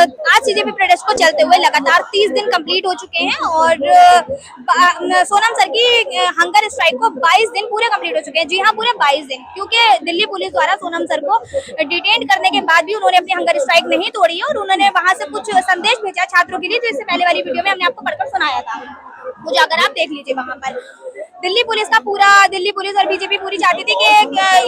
आज CJP protest को चलते हुए लगातार 30 दिन कंप्लीट हो चुके हैं और सोनम सर की हंगर स्ट्राइक को 22 दिन पूरे कंप्लीट हो चुके हैं। जी हाँ, पूरे 22 दिन, क्योंकि दिल्ली पुलिस द्वारा सोनम सर को डिटेन करने के बाद भी उन्होंने अपनी हंगर स्ट्राइक नहीं तोड़ी है और उन्होंने वहां से कुछ संदेश भेजा छात्रों के लिए, जो इससे पहले वाली वीडियो में हमने आपको पढ़कर सुनाया था। मुझे अगर आप देख लीजिए, वहां पर दिल्ली पुलिस और बीजेपी पूरी चाहती थी कि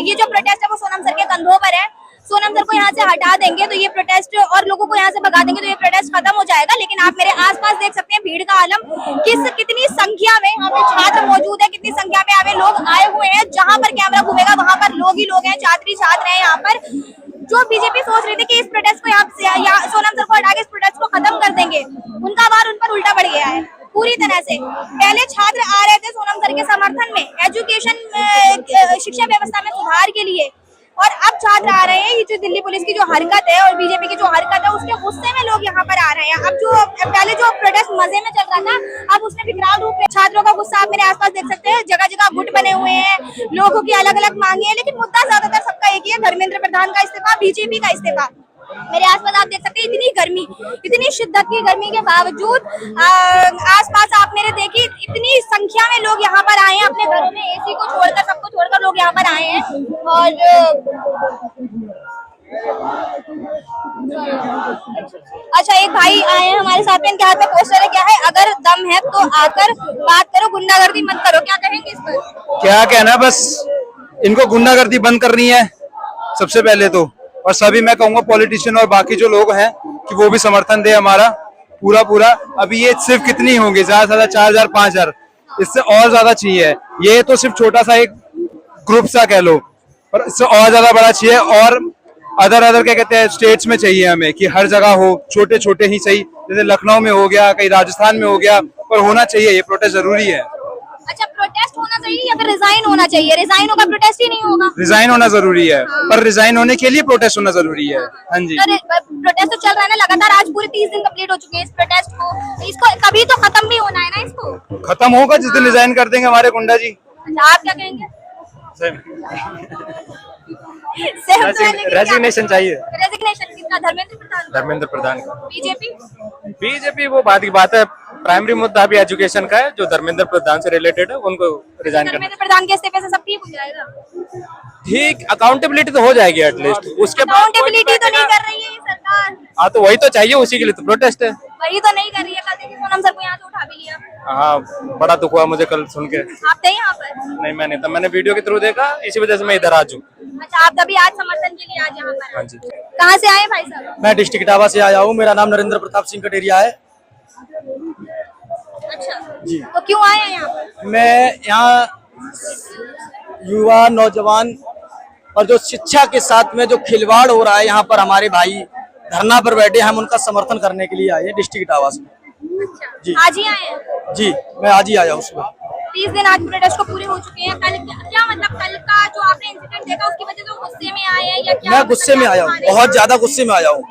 ये जो प्रोटेस्ट है वो सोनम सर के कंधों पर है। सोनम सर को यहाँ से हटा देंगे तो ये प्रोटेस्ट, और लोगों को यहाँ से भगा देंगे तो ये प्रोटेस्ट खत्म हो जाएगा। लेकिन आप मेरे आसपास देख सकते हैं भीड़ का आलम, कितनी संख्या में यहाँ पे छात्र मौजूद है, कितनी संख्या में यहाँ पे लोग आए हुए हैं। जहाँ पर कैमरा घूमेगा वहां पर लोग ही लोग हैं, छात्र हैं यहाँ पर। जो बीजेपी सोच रही थी कि इस प्रोटेस्ट को यहाँ सोनम सर को हटा के इस प्रोटेस्ट को खत्म कर देंगे, उनका वार उन पर उल्टा पड़ गया है पूरी तरह से। पहले छात्र आ रहे थे सोनम सर के समर्थन में, एजुकेशन शिक्षा व्यवस्था में सुधार के लिए, और अब छात्र आ रहे हैं ये जो दिल्ली पुलिस की जो हरकत है और बीजेपी की जो हरकत है उसके गुस्से में लोग यहाँ पर आ रहे हैं। अब जो पहले जो प्रोटेस्ट मजे में चल रहा था, अब उसने विकराल रूप ले। छात्रों का गुस्सा आप मेरे आसपास देख सकते हैं, जगह जगह गुट बने हुए हैं, लोगों की अलग अलग मांगे हैं, लेकिन मुद्दा ज्यादातर सबका एक ही है, धर्मेंद्र प्रधान का इस्तीफा, बीजेपी का इस्तीफा। मेरे आसपास आप देख सकते हैं इतनी गर्मी, इतनी शिद्दत की गर्मी के बावजूद आसपास आप मेरे देखिए इतनी संख्या में लोग यहाँ पर आए हैं, अपने घरों में एसी को छोड़कर, सबको छोड़कर लोग यहाँ पर आए हैं। और अच्छा, एक भाई आए हैं हमारे साथ में, इनके हाथ में पोस्टर है, क्या है, अगर दम है तो आकर बात करो, गुंडागर्दी मत करो। क्या कहेंगे इस पर? क्या कहना, बस इनको गुंडागर्दी बंद करनी है सबसे पहले तो, और सभी मैं कहूंगा पॉलिटिशियन और बाकी जो लोग हैं कि वो भी समर्थन दे हमारा पूरा। अभी ये सिर्फ कितनी होंगे, ज्यादा से ज्यादा 4000 5000, इससे और ज्यादा चाहिए। ये तो सिर्फ छोटा सा एक ग्रुप सा कह लो, और इससे और ज्यादा बड़ा चाहिए। और अदर क्या कहते हैं, स्टेट्स में चाहिए हमें कि हर जगह हो, छोटे छोटे ही सही, जैसे लखनऊ में हो गया, कहीं राजस्थान में हो गया, पर होना चाहिए। ये प्रोटेस्ट जरूरी है। अच्छा, प्रोटेस्ट होना चाहिए या फिर रिजाइन होना चाहिए? रिजाइन होगा, प्रोटेस्ट ही नहीं होगा। रिजाइन होना जरूरी है, पर रिजाइन होने के लिए प्रोटेस्ट होना जरूरी है। हाँ जी, प्रोटेस्ट तो चल रहा है ना लगातार, आज पूरे 30 दिन कंप्लीट हो चुके हैं इस प्रोटेस्ट को, इसको कभी तो खत्म भी होना है ना। इसको खत्म होगा जिस दिन रिजाइन कर देंगे हमारे गुंडा जी। अच्छा, आप क्या कहेंगे? रेजिग्नेशन चाहिए। रेजिग्नेशन किसका? धर्मेंद्र प्रधान। बीजेपी वो बात की बात है, प्राइमरी मुद्दा अभी एजुकेशन का है, जो धर्मेंद्र प्रधान से रिलेटेड है, उनको रिजाइन करना। धर्मेंद्र प्रधान के इस्तीफे से सब ठीक हो जाएगा? ठीक, अकाउंटेबिलिटी तो हो जाएगी एटलीस्ट। उसके अकाउंटेबिलिटी तो नहीं कर रही है ये सरकार। हाँ, तो वही तो चाहिए, उसी के लिए तो प्रोटेस्ट है। वही तो नहीं कर रही है। कल देखिए सोनम सर को यहाँ से उठा भी लिया। हाँ, बड़ा दुख हुआ मुझे कल सुन के। आप थे यहाँ पर? नहीं, मैंने तो, मैंने वीडियो के थ्रू देखा, इसी वजह से मैं इधर आ चुका। अच्छा, आप तभी आज समर्थन के लिए आज यहाँ पर? हाँ जी। कहाँ से आए भाई साहब? मैं डिस्ट्रिक्ट इटावा से आया हूँ, मेरा नाम नरेंद्र प्रताप सिंह कटेरिया है। अच्छा जी, तो क्यों आए हैं यहाँ पर? मैं यहाँ युवा नौजवान और जो शिक्षा के साथ में जो खिलवाड़ हो रहा है, यहाँ पर हमारे भाई धरना पर बैठे, हम उनका समर्थन करने के लिए आए हैं डिस्ट्रिक्ट इटावा से। अच्छा, जी, आज ही आए हैं? जी, मैं आज ही आया हूँ सुबह। 30 दिन आज प्रोटेस्ट को पूरे हो चुके हैं। कल क्या मतलब, कल का जो आपने इंसिडेंट देखा उसकी वजह से गुस्से में आए हैं या क्या? मैं गुस्से में आया हूँ, बहुत ज्यादा गुस्से में आया हूँ,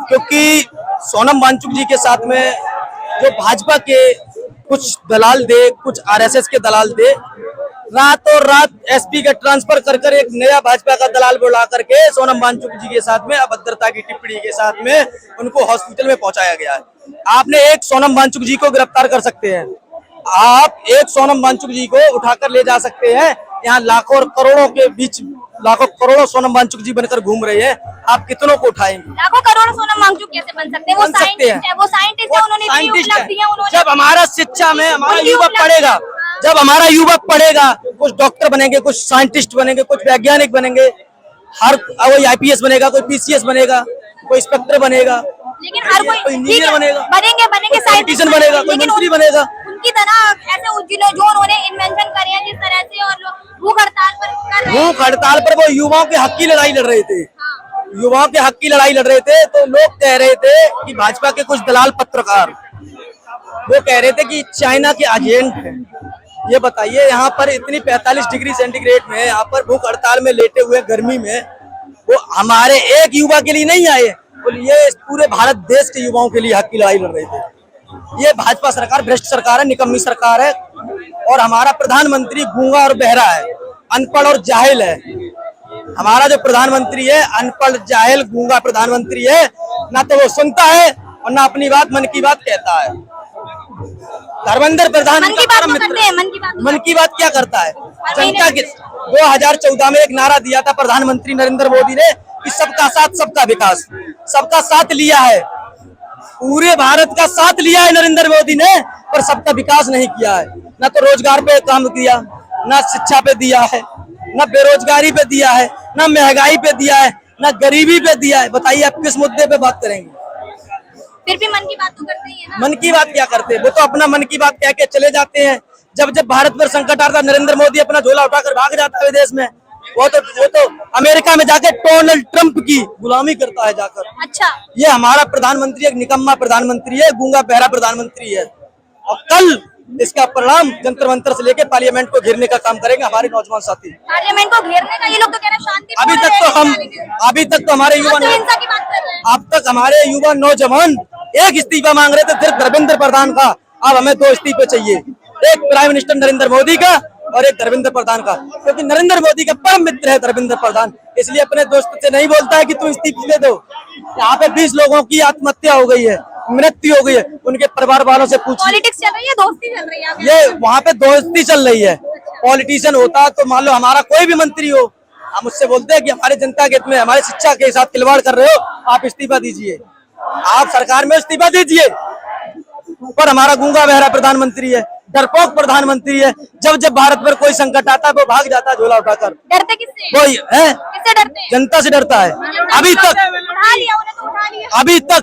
क्योंकि सोनम वांगचुक जी के साथ में जो भाजपा के कुछ दलाल दे, कुछ आरएसएस के दलाल दे, रातों रात एसपी का ट्रांसफर कर एक नया भाजपा का दलाल बुला करके सोनम वांगचुक जी के साथ में अभद्रता की टिप्पणी के साथ में उनको हॉस्पिटल में पहुंचाया गया है। आपने एक सोनम वांगचुक जी को गिरफ्तार कर सकते हैं, आप एक सोनम वांगचुक जी को उठाकर ले जा सकते हैं। यहाँ लाखों और करोड़ों के बीच लाखों करोड़ों सोनम वांगचुक जी बनकर घूम रहे हैं, आप कितनों को उठाएंगे? लाखों करोड़ों सोनम वांगचुक कैसे बन सकते हैं? वो साइंटिस्ट है, वो साइंटिस्ट है, उन्होंने इतनी उपलब्धियां, उन्होंने। जब हमारा शिक्षा में हमारा युवक पढ़ेगा, जब हमारा युवक पढ़ेगा, कुछ डॉक्टर बनेंगे, कुछ साइंटिस्ट बनेंगे, कुछ वैज्ञानिक बनेंगे, हर कोई आईपीएस बनेगा, कोई पीसीएस बनेगा, कोई इंस्पेक्टर बनेगा, लेकिन हर कोई इंजीनियर बनेगा, बनेंगे साइंटिस्ट बनेगा, कोई मंत्री बनेगा। उनकी तरह ऐसे जो उन्होंने इन्वेंशन करे हैं जिस तरह से, और भूख हड़ताल पर कर रहे हैं। भूख हड़ताल पर वो युवाओं के हक की लड़ाई लड़ रहे थे, युवाओं के हक की लड़ाई लड़ रहे थे, तो लोग कह रहे थे कि भाजपा के कुछ दलाल पत्रकार वो कह रहे थे कि चाइना के एजेंट हैं। ये बताइए, यहाँ पर इतनी 45 डिग्री सेंटीग्रेड में यहाँ पर भूख हड़ताल में लेटे हुए गर्मी में वो हमारे एक युवा के लिए नहीं आए, ये पूरे भारत देश के युवाओं के लिए हक की लड़ाई लड़ रहे थे। ये भाजपा सरकार भ्रष्ट सरकार है, निकम्मी सरकार है, और हमारा प्रधानमंत्री गूंगा और बहरा है, अनपढ़ और जाहिल है। हमारा जो प्रधानमंत्री है अनपढ़ जाहिल गूंगा प्रधानमंत्री है, ना तो वो सुनता है और ना अपनी बात मन की बात कहता है। धर्मेंद्र प्रधान मन की बात तो करते हैं, मन की बात क्या करता है? जनता के 2014 में एक नारा दिया था प्रधानमंत्री नरेंद्र मोदी ने कि सबका साथ सबका विकास। सबका साथ लिया है, पूरे भारत का साथ लिया है नरेंद्र मोदी ने, पर सबका विकास नहीं किया है। ना तो रोजगार पे काम किया, ना शिक्षा पे दिया है, ना बेरोजगारी पे दिया है, ना महंगाई पे दिया है, ना गरीबी पे दिया है। बताइए आप किस मुद्दे पे बात करेंगे? फिर भी मन की बात तो करते ही है ना। मन की बात क्या करते हैं? वो तो अपना मन की बात कह के चले जाते हैं। जब जब भारत पर संकट आता है नरेंद्र मोदी अपना झोला उठाकर भाग जाता है विदेश में। वो तो अमेरिका में जाके डोनाल्ड ट्रंप की गुलामी करता है जाकर। अच्छा, ये हमारा प्रधानमंत्री एक निकम्मा प्रधानमंत्री है, गूंगा बहरा प्रधानमंत्री है। और कल इसका परिणाम जंतर मंतर से लेके पार्लियामेंट को घेरने का काम करेंगे हमारे नौजवान साथी। पार्लियामेंट को घेरने का ये लोग तो कह रहे हैं शांति। अभी तक तो हमारे युवा हिंसा की बात कर रहे हैं। अब तक हमारे युवा नौजवान एक इस्तीफा मांग रहे थे सिर्फ धर्मेंद्र प्रधान का। अब हमें 2 इस्तीफे चाहिए, एक प्राइम मिनिस्टर नरेंद्र मोदी का और एक धर्मेंद्र प्रधान का, क्योंकि नरेंद्र मोदी का परम मित्र है धर्मेंद्र प्रधान। इसलिए अपने दोस्त से नहीं बोलता है कि तुम इस्तीफे दे दो। यहाँ पे 20 लोगों की आत्महत्या हो गई है, मृत्यु हो गई है, उनके परिवार वालों से पूछिए। पॉलिटिक्स चल रही है, दोस्ती चल रही है। ये वहाँ पे दोस्ती चल रही है। पॉलिटिशियन होता तो मान लो हमारा कोई भी मंत्री हो, हम उससे बोलते हैं कि हमारे जनता के हित में हमारे शिक्षा के साथ खिलवाड़ कर रहे हो, आप इस्तीफा दीजिए, आप सरकार में इस्तीफा दीजिए। पर हमारा गूंगा बहरा प्रधानमंत्री है, डरपोक प्रधानमंत्री है। जब जब भारत पर कोई संकट आता है वो भाग जाता है झोला उठाकर। डरते किससे? कोई है? किससे डरते हैं? जनता से डरता है। अभी तक उठा लिया, उन्हें तो उठा लिया। अभी तक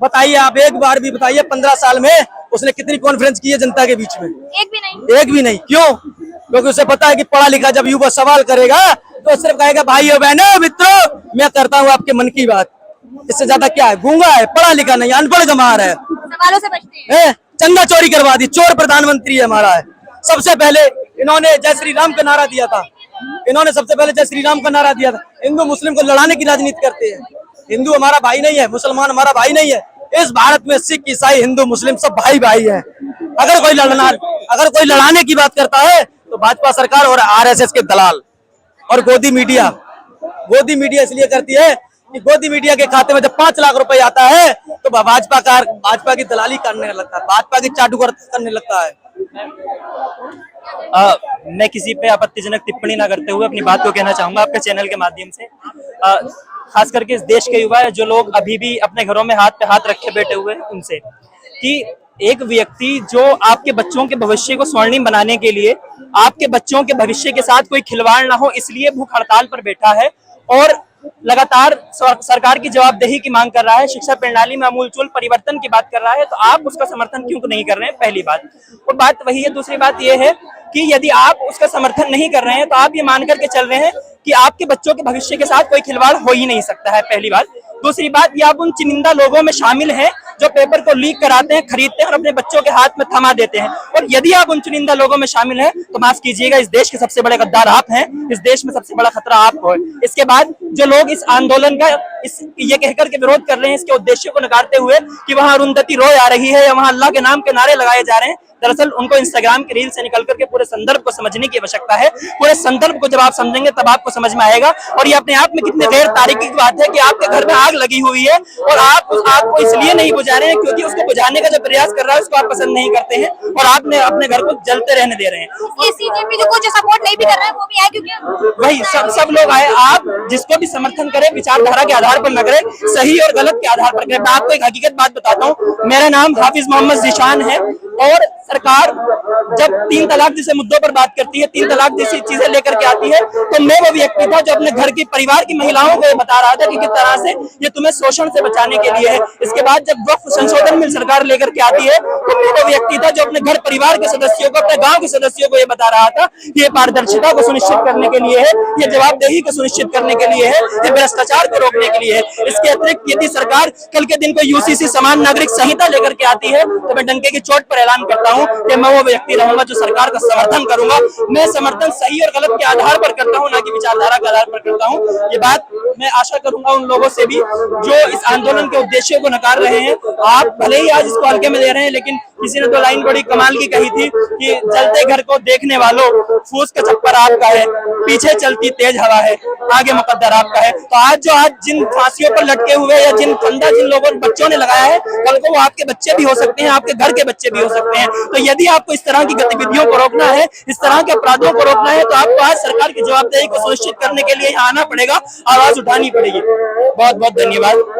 बताइए आप, एक बार भी बताइए 15 साल में उसने कितनी कॉन्फ्रेंस की है जनता के बीच में? एक भी नहीं। एक भी नहीं। क्यों? क्योंकि उसे पता है कि पढ़ा लिखा जब युवा सवाल करेगा तो सिर्फ कहेगा भाइयों बहनों मित्रों मैं करता हूँ आपके मन की बात। इससे ज्यादा क्या है? गूंगा है, पढ़ा लिखा नहीं, अनपढ़ गंवार है, सवालों से बचते हैं। चंदा चोरी करवा दी, चोर प्रधानमंत्री है हमारा है। सबसे पहले इन्होंने जय श्री राम का नारा दिया था, इन्होंने सबसे पहले जय श्री राम का नारा दिया था। हिंदू मुस्लिम को लड़ाने की राजनीति करते हैं। हिंदू हमारा भाई नहीं है, मुसलमान हमारा भाई नहीं है। इस भारत में सिख ईसाई हिंदू मुस्लिम सब भाई भाई है। अगर कोई लड़ाने की बात करता है तो भाजपा सरकार और आरएसएस के दलाल और गोदी मीडिया इसलिए करती है कि गोदी मीडिया के खाते में जब 5 लाख रुपए आता है तो भाजपा की दलाली करने लगता है, भाजपा की चाटुकार करने लगता है। मैं किसी पे आपत्तिजनक टिप्पणी ना करते हुए अपनी बात को कहना चाहूंगा आपके चैनल के माध्यम से। खास करके इस देश के युवा है जो लोग अभी भी अपने घरों में हाथ पे हाथ रखे बैठे हुए हैं, उनसे कि एक व्यक्ति जो आपके बच्चों के भविष्य को स्वर्णिम बनाने के लिए आपके बच्चों के भविष्य के साथ कोई खिलवाड़ ना हो इसलिए भूख हड़ताल पर बैठा है और लगातार सरकार की जवाबदेही की मांग कर रहा है, शिक्षा प्रणाली में आमूलचूल परिवर्तन की बात कर रहा है, तो आप उसका समर्थन क्यों नहीं कर रहे हैं? पहली बात। और बात वही है। दूसरी बात यह है कि यदि आप उसका समर्थन नहीं कर रहे हैं तो आप ये मान करके चल रहे हैं कि आपके बच्चों के भविष्य के साथ कोई खिलवाड़ हो ही नहीं सकता है, पहली बात। दूसरी बात, ये आप उन चुनिंदा लोगों में शामिल हैं जो पेपर को लीक कराते हैं, खरीदते हैं और अपने बच्चों के हाथ में थमा देते हैं। और यदि आप उन चुनिंदा लोगों में शामिल हैं तो माफ कीजिएगा, इस देश के सबसे बड़े गद्दार आप हैं, इस देश में सबसे बड़ा खतरा आप हो। इसके बाद जो लोग इस आंदोलन का ये कहकर के विरोध कर रहे हैं, इसके उद्देश्य को नकारते हुए कि वहां अरुंधति रॉय आ रही है या वहां अल्लाह के नाम के नारे लगाए जा रहे हैं, दरअसल उनको इंस्टाग्राम के रील से निकल करके पूरे संदर्भ को समझने की आवश्यकता है। पूरे संदर्भ को जब आप समझेंगे तब आपको समझ में आएगा। और ये अपने आप में कितने गैर तारीखी की बात है कि आपके घर में आग लगी हुई है और आप उस आग को इसलिए नहीं बुझा रहे हैं क्योंकि उसको बुझाने का जो प्रयास कर रहा है उसको आप पसंद नहीं करते हैं और आपने अपने घर को जलते रहने दे रहे हैं। सीजेपी जो कुछ सपोर्ट नहीं भी कर रहा है वो भी है, क्योंकि वही सब लोग आए। आप जिसको भी समर्थन करें विचारधारा के आधार पर न करें, सही और गलत के आधार पर करें। मैं आपको एक हकीकत बात बताता हूँ, मेरा नाम हाफिज मोहम्मद जीशान है और सरकार जब 3 तलाक जैसे मुद्दों पर बात करती है, 3 तलाक जैसी चीजें लेकर के आती है, तो मैं वो व्यक्ति था जो अपने घर की परिवार की महिलाओं को ये बता रहा था कि किस तरह से ये तुम्हें शोषण से बचाने के लिए है। इसके बाद जब वक्फ संशोधन बिल सरकार लेकर के आती है तो मैं वो व्यक्ति था जो अपने घर परिवार के सदस्यों को, अपने गांव के सदस्यों को ये बता रहा था कि ये पारदर्शिता को सुनिश्चित करने के लिए है, ये जवाबदेही को सुनिश्चित करने के लिए है, ये भ्रष्टाचार को रोकने के लिए है। इसके अतिरिक्त यदि सरकार कल के दिन को यूसीसी समान नागरिक संहिता लेकर के आती है तो मैं डंके की चोट पर ऐलान करता हूं कि मैं वो व्यक्ति रहूंगा जो सरकार का समर्थन करूंगा। मैं समर्थन सही और गलत के आधार पर करता हूं, ना कि विचारधारा के आधार पर करता हूं। ये बात मैं आशा करूंगा उन लोगों से भी जो इस आंदोलन के उद्देश्य को नकार रहे हैं। आप भले ही आज इसको हल्के में ले रहे हैं, लेकिन किसी ने तो लाइन बड़ी कमाल की कही थी कि जलते घर को देखने वालों, फूस का छप्पर आपका है, पीछे चलती तेज हवा है, आगे मुकद्दर आपका है। तो आज जिन फांसियों पर लटके हुए या जिन फंदा जिन लोगों बच्चों ने लगाया है, कल को वो आपके बच्चे भी हो सकते हैं, आपके घर के बच्चे भी हो सकते हैं। तो यदि आपको इस तरह की गतिविधियों को रोकना है, इस तरह के अपराधों को रोकना है, तो आपको आज सरकार की जवाबदेही को सुनिश्चित करने के लिए यहाँ आना पड़ेगा, आवाज उठानी पड़ेगी। बहुत बहुत धन्यवाद।